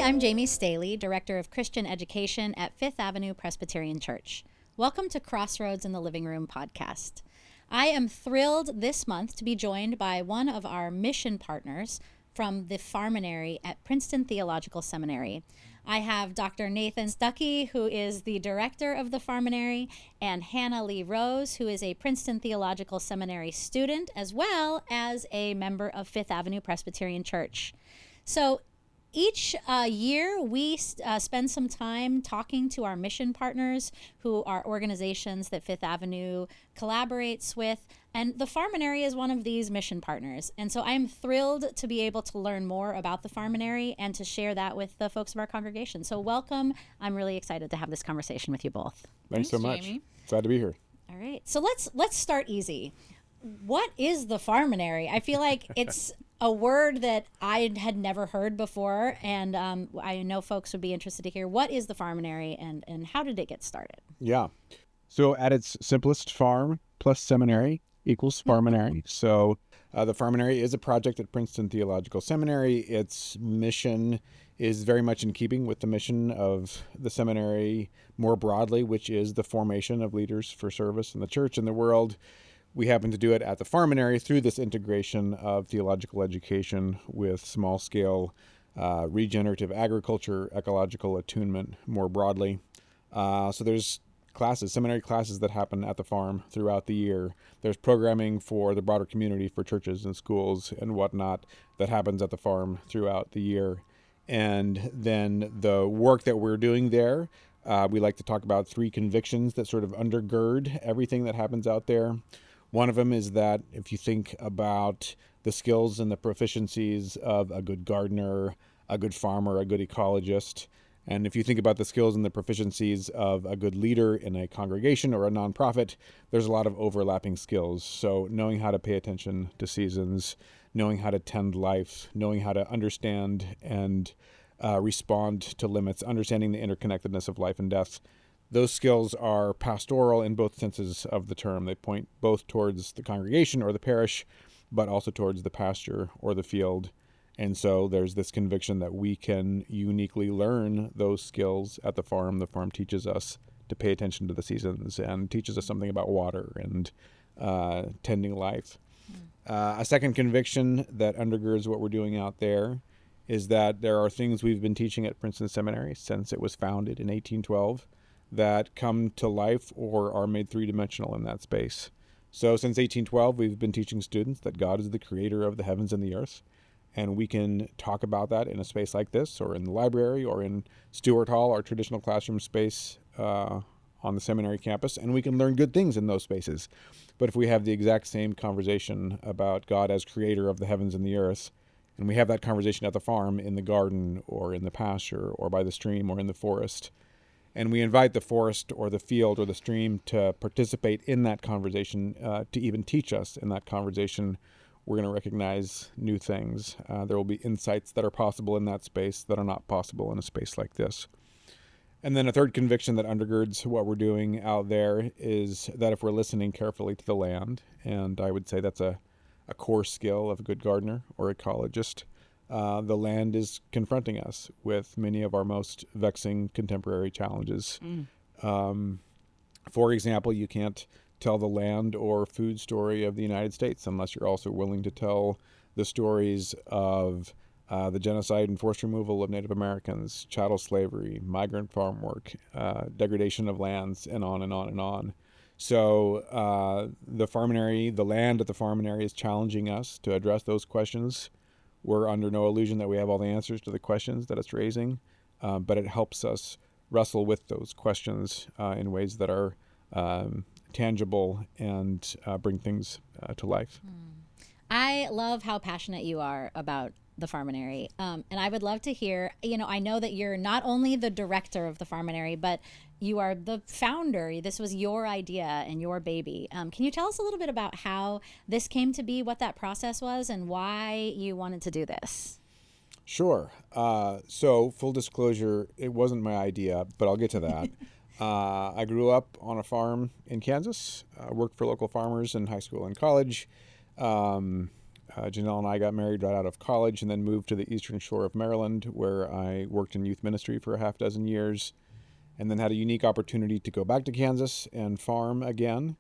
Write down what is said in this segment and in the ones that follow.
I'm Jaime Staehle, Director of Christian Education at Fifth Avenue Presbyterian Church. Welcome to Crossroads in the Living Room podcast. I am thrilled this month to be joined by one of our mission partners from the Farminary at Princeton Theological Seminary. I have Dr. Nathan Stucky, who is the director of the Farminary, and Hannah Lee Rose, who is a Princeton Theological Seminary student, as well as a member of Fifth Avenue Presbyterian Church. So each year, we spend some time talking to our mission partners, who are organizations that Fifth Avenue collaborates with, and the Farminary is one of these mission partners. And so I'm thrilled to be able to learn more about the Farminary and to share that with the folks of our congregation. So welcome. I'm really excited to have this conversation with you both. Thanks so much. Jamie. Glad to be here. All right. So let's start easy. What is the Farminary? I feel like it's a word that I had never heard before, and I know folks would be interested to hear. What is the Farminary, and how did it get started? Yeah. So at its simplest, farm plus seminary equals Farminary. So the Farminary is a project at Princeton Theological Seminary. Its mission is very much in keeping with the mission of the seminary more broadly, which is the formation of leaders for service in the church and the world. We happen to do it at the Farminary through this integration of theological education with small-scale regenerative agriculture, ecological attunement more broadly. So there's classes, seminary classes that happen at the farm throughout the year. There's programming for the broader community, for churches and schools and whatnot, that happens at the farm throughout the year. And then the work that we're doing there, we like to talk about three convictions that sort of undergird everything that happens out there. One of them is that if you think about the skills and the proficiencies of a good gardener, a good farmer, a good ecologist, and if you think about the skills and the proficiencies of a good leader in a congregation or a nonprofit, there's a lot of overlapping skills. So knowing how to pay attention to seasons, knowing how to tend life, knowing how to understand and respond to limits, understanding the interconnectedness of life and death. Those skills are pastoral in both senses of the term. They point both towards the congregation or the parish, but also towards the pasture or the field. And so there's this conviction that we can uniquely learn those skills at the farm. The farm teaches us to pay attention to the seasons and teaches us something about water and tending life. A second conviction that undergirds what we're doing out there is that there are things we've been teaching at Princeton Seminary since it was founded in 1812 that come to life or are made three-dimensional in that space. So since 1812, we've been teaching students that God is the creator of the heavens and the earth, and we can talk about that in a space like this, or in the library, or in Stewart Hall, our traditional classroom space on the seminary campus, and we can learn good things in those spaces. But if we have the exact same conversation about God as creator of the heavens and the earth, and we have that conversation at the farm, in the garden, or in the pasture, or by the stream, or in the forest, and we invite the forest or the field or the stream to participate in that conversation, to even teach us in that conversation, we're going to recognize new things. There will be insights that are possible in that space that are not possible in a space like this. And then a third conviction that undergirds what we're doing out there is that if we're listening carefully to the land, and I would say that's a core skill of a good gardener or ecologist, the land is confronting us with many of our most vexing contemporary challenges. For example, you can't tell the land or food story of the United States unless you're also willing to tell the stories of the genocide and forced removal of Native Americans, chattel slavery, migrant farm work, degradation of lands, and on and on and on. So the Farminary, the land at the Farminary, is challenging us to address those questions. We're under no illusion that we have all the answers to the questions that it's raising, but it helps us wrestle with those questions in ways that are tangible and bring things to life. I love how passionate you are about the Farminary. And I would love to hear, I know that you're not only the director of the Farminary, but you are the founder. This was your idea and your baby. Can you tell us a little bit about how this came to be, what that process was, and why you wanted to do this? Sure. So full disclosure, it wasn't my idea, but I'll get to that. I grew up on a farm in Kansas, worked for local farmers in high school and college, Janelle and I got married right out of college and then moved to the eastern shore of Maryland, where I worked in youth ministry for a half dozen years, and then had a unique opportunity to go back to Kansas and farm again.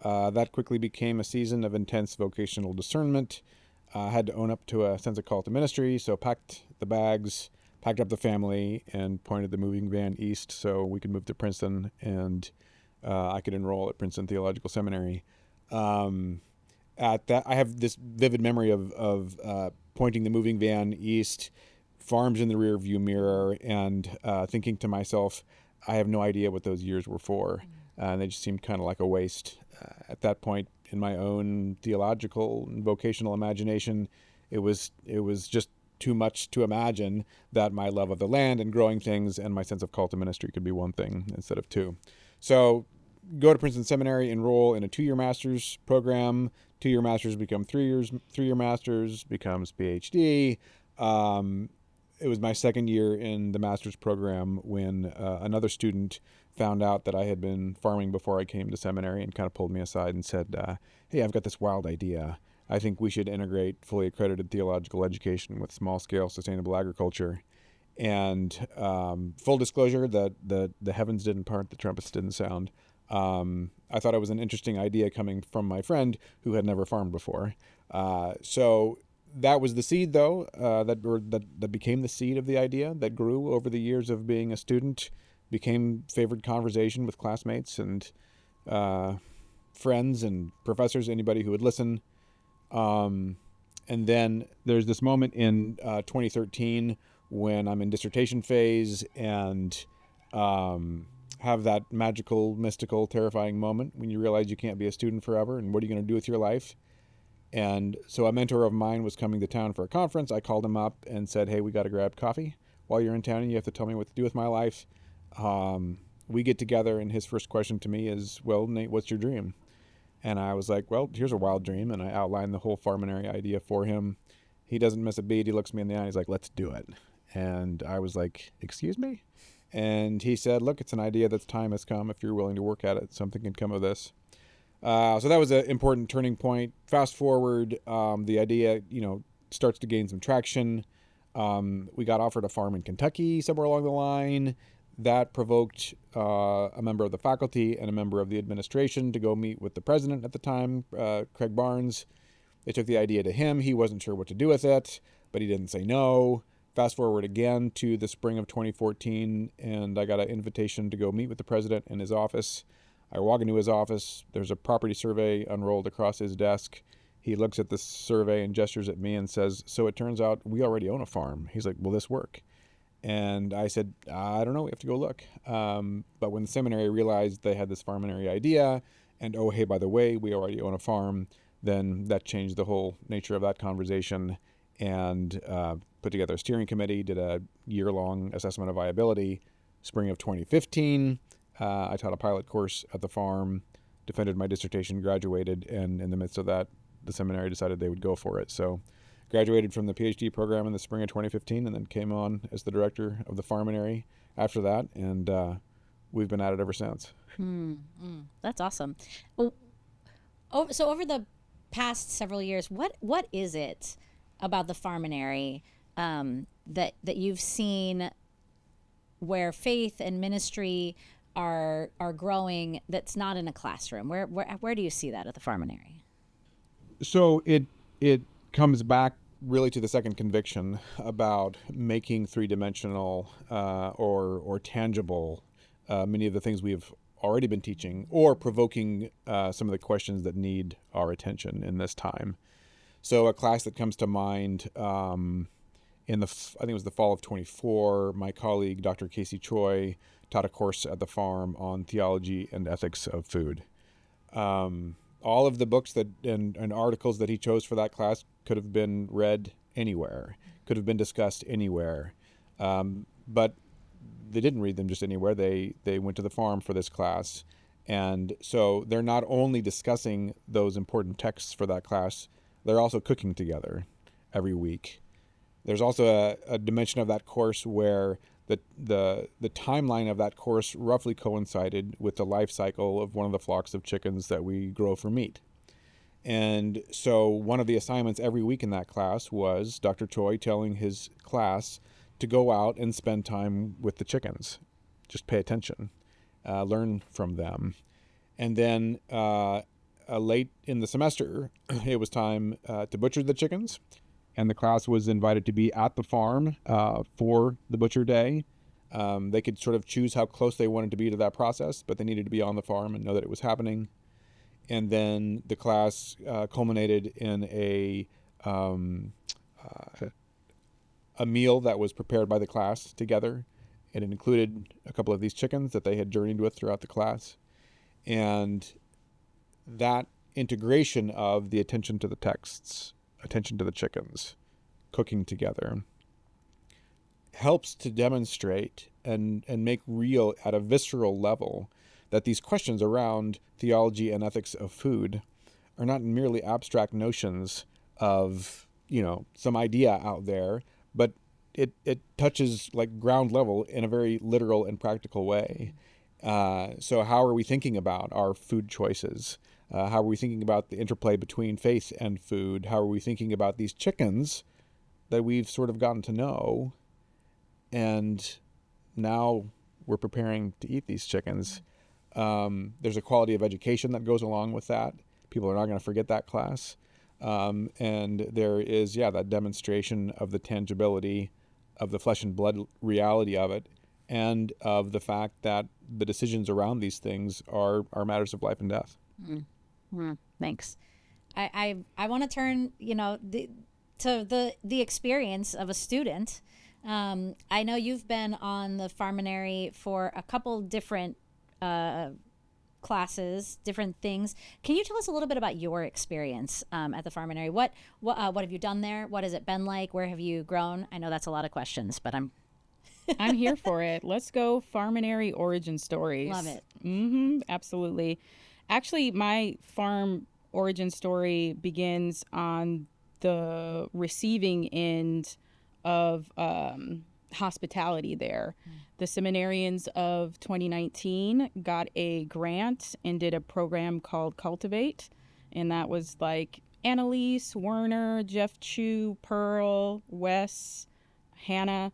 That quickly became a season of intense vocational discernment. I had to own up to a sense of call to ministry, so packed the bags, packed up the family, and pointed the moving van east so we could move to Princeton, and I could enroll at Princeton Theological Seminary. At that, I have this vivid memory of pointing the moving van east, farms in the rear view mirror, and thinking to myself, I have no idea what those years were for. They just seemed kind of like a waste. At that point, in my own theological and vocational imagination, it was just too much to imagine that my love of the land and growing things and my sense of call to ministry could be one thing instead of two. So go to Princeton Seminary, enroll in a 2-year master's program. 2-year master's become 3 years. 3-year master's becomes PhD. It was my second year in the master's program when another student found out that I had been farming before I came to seminary and kind of pulled me aside and said, hey, I've got this wild idea. I think we should integrate fully accredited theological education with small-scale sustainable agriculture. And full disclosure, the heavens didn't part, the trumpets didn't sound. I thought it was an interesting idea coming from my friend who had never farmed before. So that was the seed, though, that became the seed of the idea that grew over the years of being a student, became favored conversation with classmates and friends and professors, anybody who would listen. And then there's this moment in 2013 when I'm in dissertation phase and have that magical, mystical, terrifying moment when you realize you can't be a student forever and what are you going to do with your life? And so a mentor of mine was coming to town for a conference. I called him up and said, hey, we got to grab coffee while you're in town and you have to tell me what to do with my life. We get together and his first question to me is, well, Nate, what's your dream? And I was like, well, here's a wild dream. And I outlined the whole Farminary idea for him. He doesn't miss a beat. He looks me in the eye. He's like, let's do it. And I was like, excuse me? And he said, look, it's an idea that's time has come. If you're willing to work at it, something can come of this. So that was an important turning point. Fast forward, the idea, starts to gain some traction. We got offered a farm in Kentucky somewhere along the line. That provoked a member of the faculty and a member of the administration to go meet with the president at the time, Craig Barnes. They took the idea to him. He wasn't sure what to do with it, but he didn't say no. Fast forward again to the spring of 2014, and I got an invitation to go meet with the president in his office. I walk into his office. There's a property survey unrolled across his desk. He looks at the survey and gestures at me and says, so it turns out we already own a farm. He's like, will this work? And I said, I don't know. We have to go look. But when the seminary realized they had this Farminary idea and, oh, hey, by the way, we already own a farm, then that changed the whole nature of that conversation and put together a steering committee, did a year-long assessment of viability. Spring of 2015, I taught a pilot course at the farm, defended my dissertation, graduated, and in the midst of that, the seminary decided they would go for it. So graduated from the PhD program in the spring of 2015 and then came on as the director of the Farminary after that, and we've been at it ever since. That's awesome. So over the past several years, what is it about the Farminary that you've seen where faith and ministry are growing that's not in a classroom? Where do you see that at the Farminary? So it comes back really to the second conviction about making three-dimensional or tangible many of the things we've already been teaching, or provoking some of the questions that need our attention in this time. So a class that comes to mind I think it was the fall of 24, my colleague, Dr. Casey Choi, taught a course at the farm on theology and ethics of food. All of the books and articles that he chose for that class could have been read anywhere, could have been discussed anywhere. But they didn't read them just anywhere. They went to the farm for this class. And so they're not only discussing those important texts for that class, they're also cooking together every week. There's also a dimension of that course where the timeline of that course roughly coincided with the life cycle of one of the flocks of chickens that we grow for meat. And so one of the assignments every week in that class was Dr. Choi telling his class to go out and spend time with the chickens. Just pay attention, learn from them. And then late in the semester, it was time to butcher the chickens. And the class was invited to be at the farm for the butcher day. They could sort of choose how close they wanted to be to that process, but they needed to be on the farm and know that it was happening. And then the class culminated in a meal that was prepared by the class together. It included a couple of these chickens that they had journeyed with throughout the class. And that integration of the attention to the texts, attention to the chickens, cooking together, helps to demonstrate and make real at a visceral level that these questions around theology and ethics of food are not merely abstract notions of, some idea out there, but it touches like ground level in a very literal and practical way. So how are we thinking about our food choices? How are we thinking about the interplay between faith and food? How are we thinking about these chickens that we've sort of gotten to know, and now we're preparing to eat these chickens? There's a quality of education that goes along with that. People are not going to forget that class. And there is, that demonstration of the tangibility of the flesh and blood reality of it, and of the fact that the decisions around these things are matters of life and death. Thanks. I want to turn, to the experience of a student. I know you've been on the Farminary for a couple different classes, different things. Can you tell us a little bit about your experience at the Farminary? What have you done there? What has it been like? Where have you grown? I know that's a lot of questions, but I'm here for it. Let's go Farminary origin stories. Love it. Absolutely. Actually, my farm origin story begins on the receiving end of hospitality there. The seminarians of 2019 got a grant and did a program called Cultivate. And that was like Annalise, Werner, Jeff Chu, Pearl, Wes, Hannah,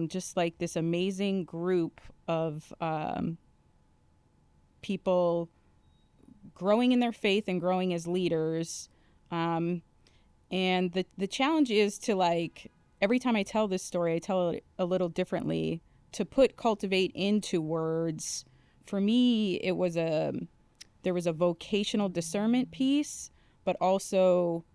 just like this amazing group of people growing in their faith and growing as leaders. And the challenge is to, like, every time I tell this story, I tell it a little differently. To put Cultivate into words, for me, there was a vocational discernment piece, but also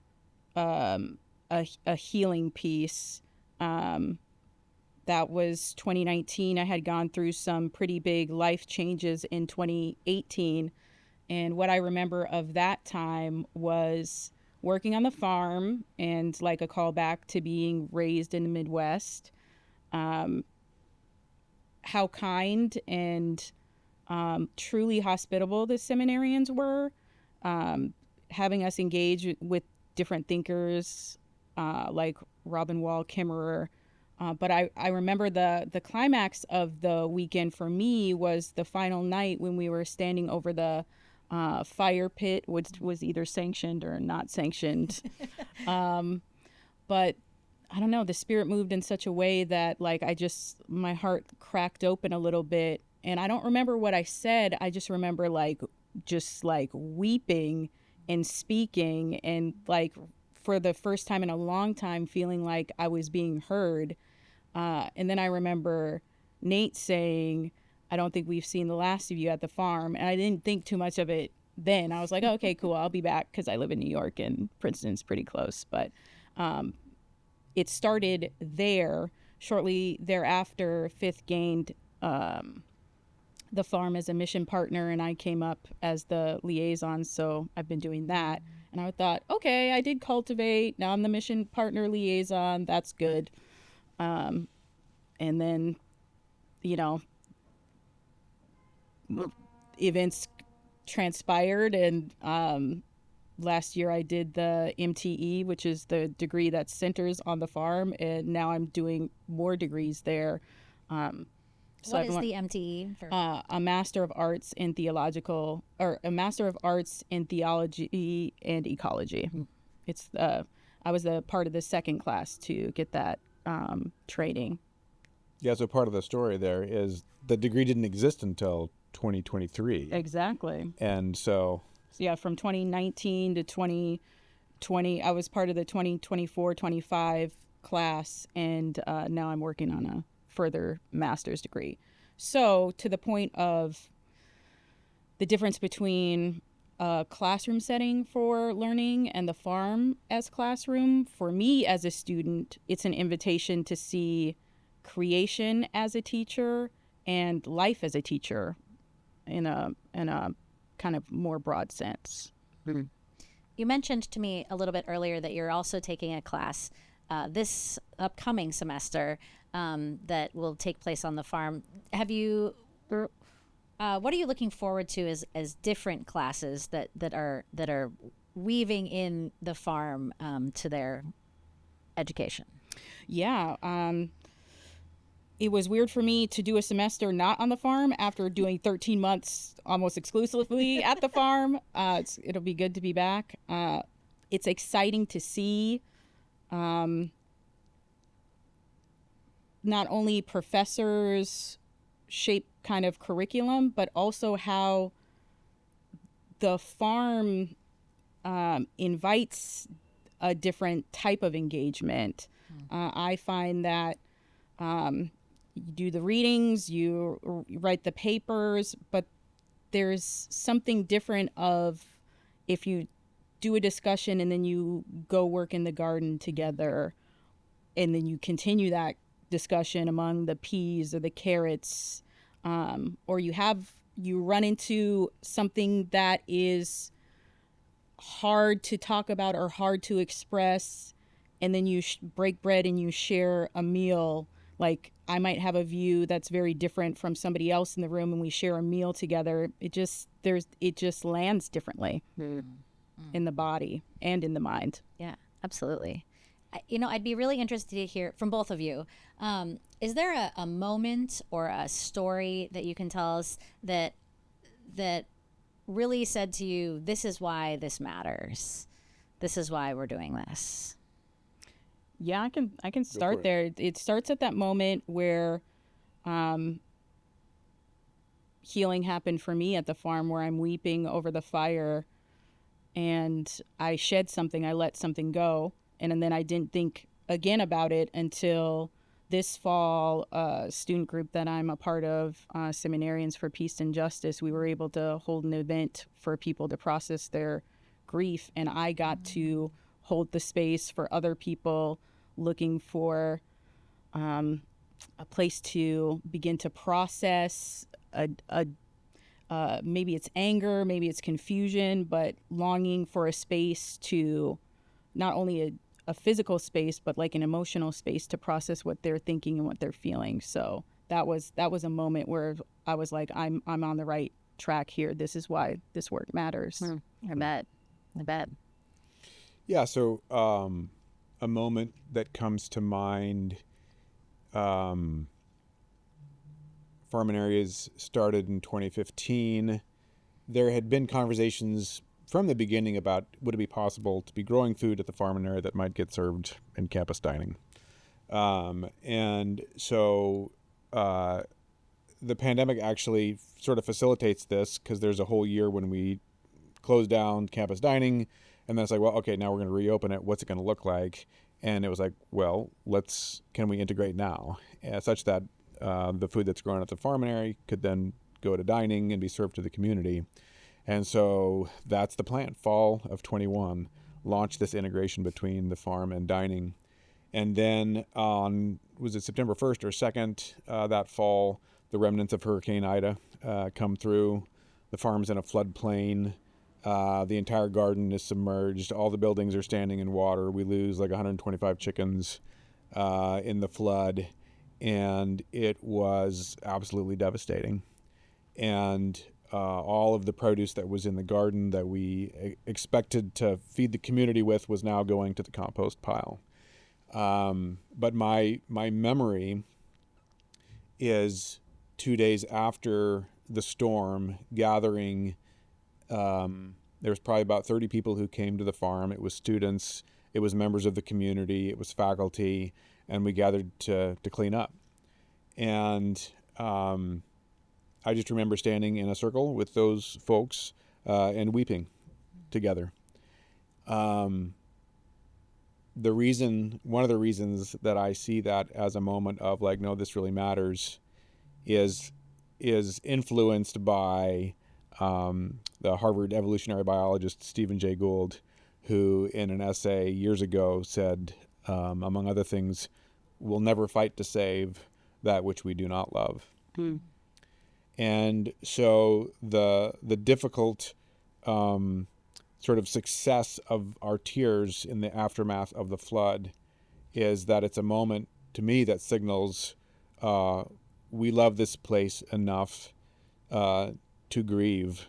a healing piece. That was 2019. I had gone through some pretty big life changes in 2018. And what I remember of that time was working on the farm, and like a callback to being raised in the Midwest. How kind and truly hospitable the seminarians were, having us engage with different thinkers like Robin Wall Kimmerer. But I remember the climax of the weekend for me was the final night when we were standing over the fire pit, which was either sanctioned or not sanctioned. But I don't know, the Spirit moved in such a way that, like, my heart cracked open a little bit. And I don't remember what I said. I just remember just weeping and speaking, and like for the first time in a long time feeling like I was being heard. And then I remember Nate saying, "I don't think we've seen the last of you at the farm." And I didn't think too much of it then. I was like, oh, okay, cool, I'll be back, because I live in New York and Princeton's pretty close. But it started there. Shortly thereafter, Fifth gained the farm as a mission partner, and I came up as the liaison, so I've been doing that. And I thought, okay, I did Cultivate, now I'm the mission partner liaison, that's good. And then, events transpired, and last year I did the MTE, which is the degree that centers on the farm, and now I'm doing more degrees there. So what is the MTE? A Master of Arts in Theological, or a Master of Arts in Theology and Ecology. It's I was a part of the second class to get that training. Yeah, so part of the story there is the degree didn't exist until 2023. Exactly. And so yeah, from 2019 to 2020, I was part of the 2024-25 class, and now I'm working on a further master's degree. So to the point of the difference between a classroom setting for learning and the farm as classroom, for me as a student, it's an invitation to see creation as a teacher and life as a teacher in a kind of more broad sense. Mm-hmm. You mentioned to me a little bit earlier that you're also taking a class this upcoming semester that will take place on the farm. Have you? What are you looking forward to as different classes that are weaving in the farm to their education? Yeah. It was weird for me to do a semester not on the farm after doing 13 months almost exclusively at the farm. It'll be good to be back. It's exciting to see not only professors shape kind of curriculum, but also how the farm invites a different type of engagement. I find that you do the readings, you write the papers, but there's something different of if you do a discussion and then you go work in the garden together and then you continue that discussion among the peas or the carrots, or you run into something that is hard to talk about or hard to express, and then you break bread and you share a meal. Like I might have a view that's very different from somebody else in the room and we share a meal together. It just lands differently in the body and in the mind. Yeah, absolutely. I'd be really interested to hear from both of you. Is there a moment or a story that you can tell us that really said to you, this is why this matters. This is why we're doing this? Yeah, I can start there. It starts at that moment where healing happened for me at the farm, where I'm weeping over the fire and I shed something, I let something go. And then I didn't think again about it until this fall, a student group that I'm a part of, Seminarians for Peace and Justice, we were able to hold an event for people to process their grief. And I got to hold the space for other people looking for a place to begin to process maybe it's anger, maybe it's confusion, but longing for a space to not only a physical space, but like an emotional space to process what they're thinking and what they're feeling. So that was a moment where I was like, I'm on the right track here. This is why this work matters. I bet. Yeah. So a moment that comes to mind, Farminary started in 2015. There had been conversations from the beginning about would it be possible to be growing food at the Farminary that might get served in campus dining. And so the pandemic actually sort of facilitates this, because there's a whole year when we closed down campus dining, and then it's like, well, okay, now we're going to reopen it. What's it going to look like? And it was like, well, can we integrate now, such that the food that's grown at the Farminary could then go to dining and be served to the community. And so that's the plan. Fall of 21, launch this integration between the farm and dining. And then on, was it September 1st or 2nd, that fall, the remnants of Hurricane Ida come through. The farm's in a floodplain. The entire garden is submerged. All the buildings are standing in water. We lose like 125 chickens in the flood. And it was absolutely devastating. And all of the produce that was in the garden that we expected to feed the community with was now going to the compost pile. But my memory is 2 days after the storm, gathering. There was probably about 30 people who came to the farm. It was students, it was members of the community, it was faculty, and we gathered to clean up. And I just remember standing in a circle with those folks and weeping together. One of the reasons that I see that as a moment of like, no, this really matters, is influenced by the Harvard evolutionary biologist Stephen Jay Gould, who in an essay years ago said, among other things, we'll never fight to save that which we do not love. Mm. And so the difficult sort of success of our tears in the aftermath of the flood is that it's a moment, to me, that signals we love this place enough to grieve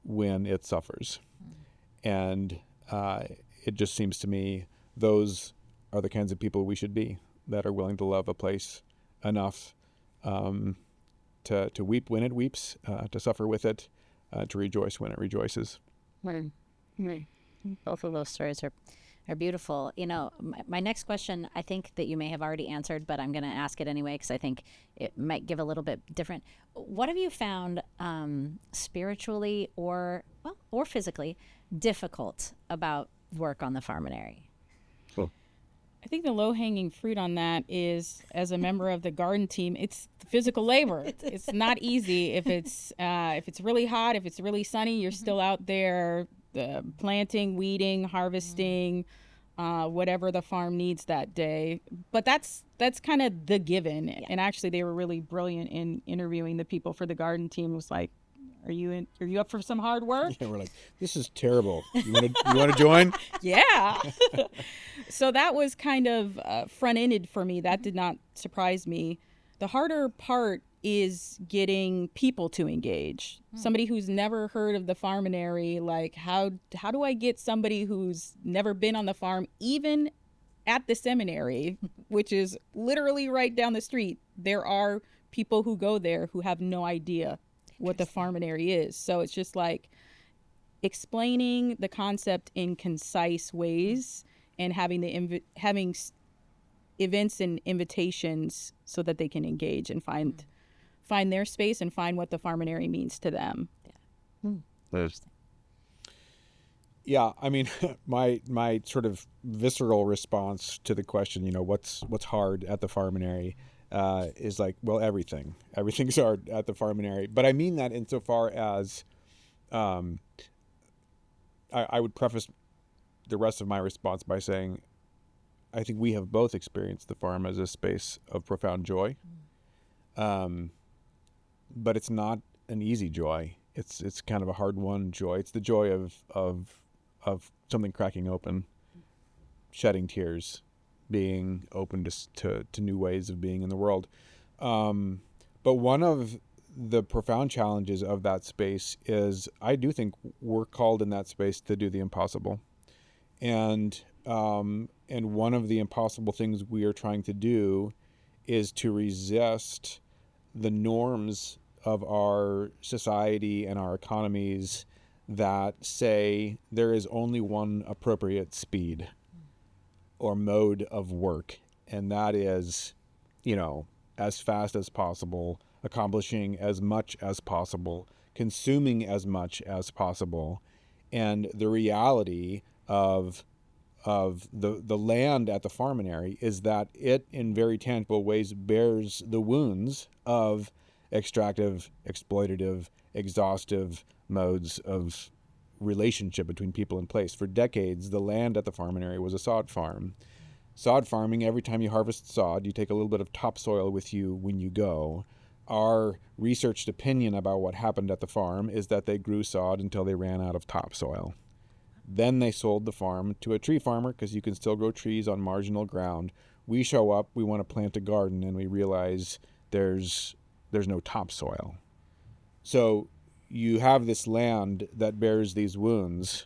when it suffers. And it just seems to me those are the kinds of people we should be, that are willing to love a place enough to weep when it weeps, to suffer with it, to rejoice when it rejoices. Right. Both of those stories are beautiful. You know, my next question, I think that you may have already answered, but I'm going to ask it anyway because I think it might give a little bit different. What have you found spiritually or physically difficult about work on the Farminary? I think the low-hanging fruit on that is, as a member of the garden team, it's physical labor. It's not easy. If it's really hot, if it's really sunny, you're still out there planting, weeding, harvesting, whatever the farm needs that day. But that's kind of the given. Yeah. And actually, they were really brilliant in interviewing the people for the garden team. It was like, Are you up for some hard work? Yeah, we're like, this is terrible. You want to join? Yeah. So that was kind of front-ended for me. That did not surprise me. The harder part is getting people to engage. Somebody who's never heard of the Farminary, like how do I get somebody who's never been on the farm, even at the seminary, which is literally right down the street? There are people who go there who have no idea what the Farminary is. So it's just like explaining the concept in concise ways and having having events and invitations so that they can engage and find their space and find what the Farminary means to them. Yeah, I mean, my sort of visceral response to the question, what's hard at the Farminary, is like, well, everything's hard at the Farminary. But I mean that insofar as I would preface the rest of my response by saying I think we have both experienced the farm as a space of profound joy, but it's not an easy joy. It's kind of a hard-won joy. It's the joy of something cracking open, shedding tears, being open to new ways of being in the world. But one of the profound challenges of that space is I do think we're called in that space to do the impossible. And one of the impossible things we are trying to do is to resist the norms of our society and our economies that say there is only one appropriate speed or mode of work, and that is, as fast as possible, accomplishing as much as possible, consuming as much as possible. And the reality of the land at the Farminary is that it, in very tangible ways, bears the wounds of extractive, exploitative, exhaustive modes of relationship between people and place. For decades, the land at the Farminary was a sod farm. Sod farming, every time you harvest sod, you take a little bit of topsoil with you when you go. Our researched opinion about what happened at the farm is that they grew sod until they ran out of topsoil. Then they sold the farm to a tree farmer because you can still grow trees on marginal ground. We show up, we want to plant a garden, and we realize there's no topsoil. So you have this land that bears these wounds,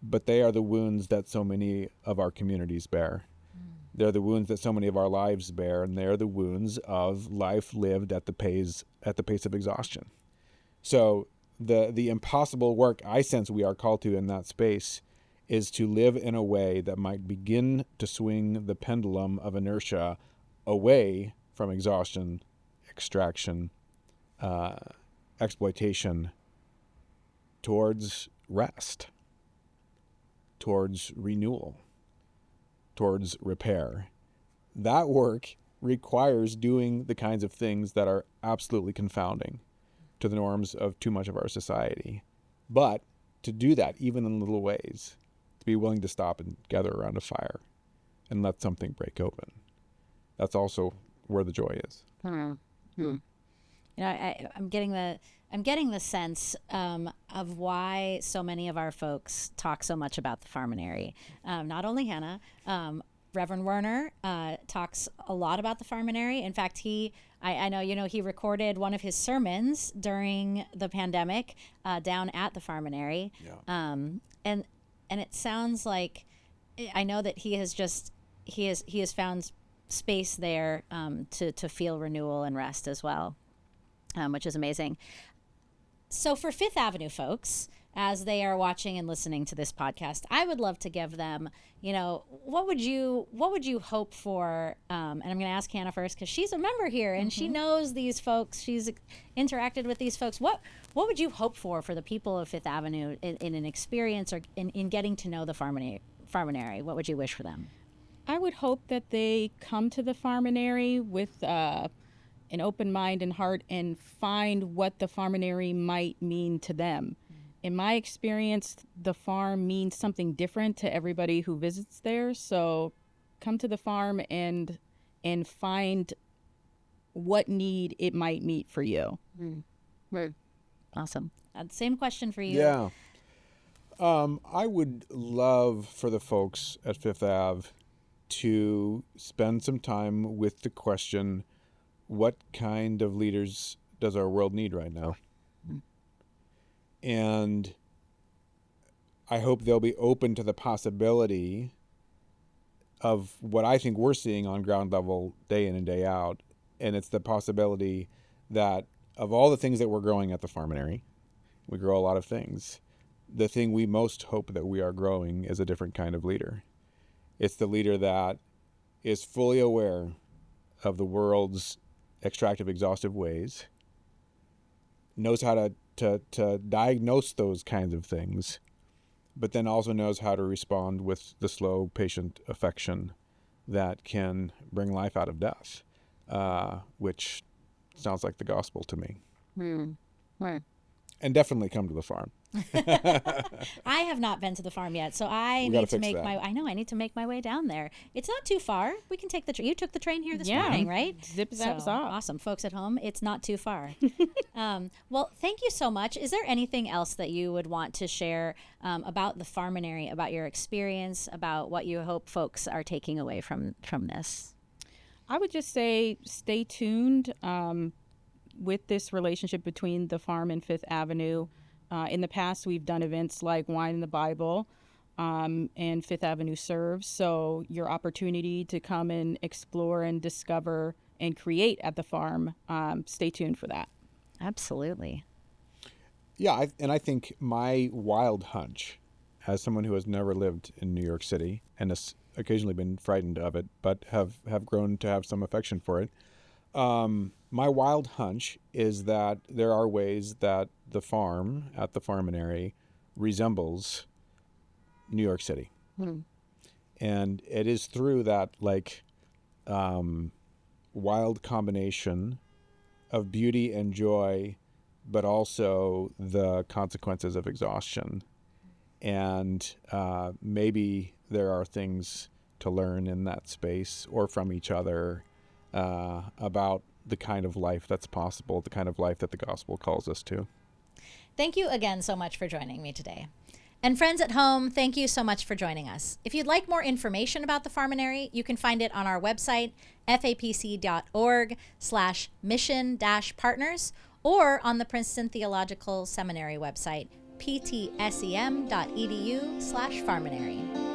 but they are the wounds that so many of our communities bear. They're the wounds that so many of our lives bear, and they're the wounds of life lived at the pace of exhaustion. So the impossible work I sense we are called to in that space is to live in a way that might begin to swing the pendulum of inertia away from exhaustion, extraction, exploitation, towards rest, towards renewal, towards repair. That work requires doing the kinds of things that are absolutely confounding to the norms of too much of our society. But to do that, even in little ways, to be willing to stop and gather around a fire and let something break open, that's also where the joy is. You know, I'm getting the sense of why so many of our folks talk so much about the Farminary. Not only Hannah, Reverend Werner talks a lot about the Farminary. In fact, I know, he recorded one of his sermons during the pandemic down at the Farminary. Yeah. And it sounds like, I know that he has found space there to feel renewal and rest as well, which is amazing. So for Fifth Avenue folks, as they are watching and listening to this podcast, I would love to give them, what would you hope for? And I'm going to ask Hannah first, because she's a member here and she knows these folks. She's interacted with these folks. What would you hope for the people of Fifth Avenue in an experience or in getting to know the Farminary? What would you wish for them? I would hope that they come to the Farminary with an open mind and heart and find what the Farminary might mean to them. In my experience, the farm means something different to everybody who visits there. So come to the farm and find what need it might meet for you. Right. Awesome. Same question for you. Yeah. I would love for the folks at Fifth Ave to spend some time with the question, what kind of leaders does our world need right now? And I hope they'll be open to the possibility of what I think we're seeing on ground level day in and day out. And it's the possibility that of all the things that we're growing at the Farminary, we grow a lot of things. The thing we most hope that we are growing is a different kind of leader. It's the leader that is fully aware of the world's extractive, exhaustive ways, knows how to diagnose those kinds of things, but then also knows how to respond with the slow, patient affection that can bring life out of death, which sounds like the gospel to me. Right. And definitely come to the farm. I have not been to the farm yet, so I need to make my way down there. It's not too far. We can take the train. You took the train here this morning, right? Zip zap zop. Awesome. Folks at home, it's not too far. Well, thank you so much. Is there anything else that you would want to share about the Farminary, about your experience, about what you hope folks are taking away from this? I would just say stay tuned with this relationship between the farm and Fifth Avenue. In the past, we've done events like Wine in the Bible, and Fifth Avenue Serves. So your opportunity to come and explore and discover and create at the farm, stay tuned for that. Absolutely. Yeah, I think my wild hunch, as someone who has never lived in New York City and has occasionally been frightened of it, but have grown to have some affection for it, my wild hunch is that there are ways that the farm at the Farminary resembles New York City. And it is through that wild combination of beauty and joy, but also the consequences of exhaustion. And maybe there are things to learn in that space or from each other about the kind of life that's possible, the kind of life that the gospel calls us to. Thank you again so much for joining me today. And friends at home, thank you so much for joining us. If you'd like more information about the Farminary, you can find it on our website, fapc.org/mission-partners, or on the Princeton Theological Seminary website, ptsem.edu/Farminary.